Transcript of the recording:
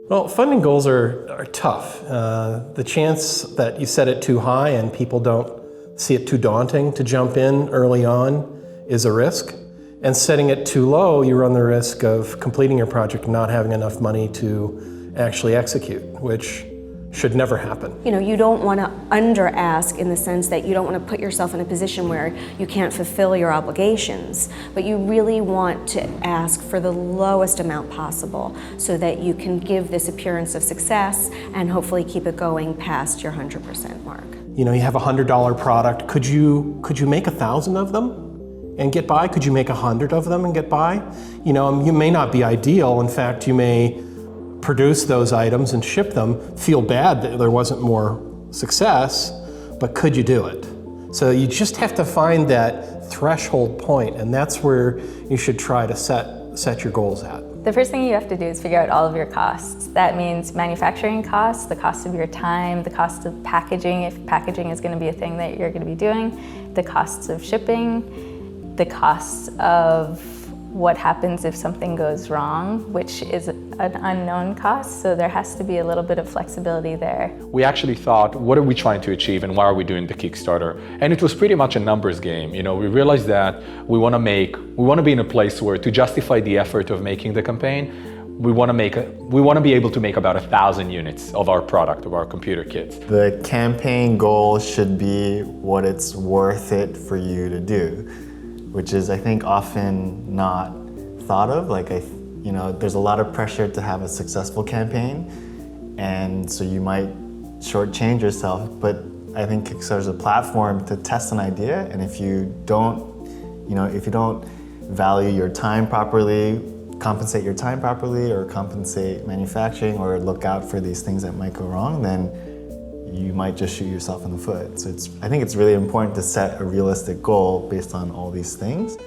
Well, funding goals are tough. The chance that you set it too high and people don't see it too daunting to jump in early on is a risk. And setting it too low, you run the risk of completing your project and not having enough money to actually execute, which should never happen. You know, you don't want to under-ask in the sense that you don't want to put yourself in a position where you can't fulfill your obligations, but you really want to ask for the lowest amount possible so that you can give this appearance of success and hopefully keep it going past your 100% mark. You know, you have a $100 product. Could you make 1,000 of them and get by? Could you make 100 of them and get by? You know, you may not be ideal. In fact, you may produce those items and ship them, feel bad that there wasn't more success, but could you do it? So you just have to find that threshold point, and that's where you should try to set your goals at. The first thing you have to do is figure out all of your costs. That means manufacturing costs, the cost of your time, the cost of packaging, if packaging is going to be a thing that you're going to be doing, the costs of shipping, the costs of what happens if something goes wrong, which is an unknown cost, so there has to be a little bit of flexibility there. We actually thought, what are we trying to achieve and why are we doing the Kickstarter? And it was pretty much a numbers game. You know, we realized that we want to be in a place where, to justify the effort of making the campaign, we want to be able to make about 1,000 units of our product, of our computer kits. The campaign goal should be what it's worth it for you to do, which is, I think, often not thought of. You know, there's a lot of pressure to have a successful campaign, and so you might shortchange yourself. But I think Kickstarter is a platform to test an idea, and if you don't value your time properly, compensate your time properly, or compensate manufacturing, or look out for these things that might go wrong, then you might just shoot yourself in the foot. So I think it's really important to set a realistic goal based on all these things.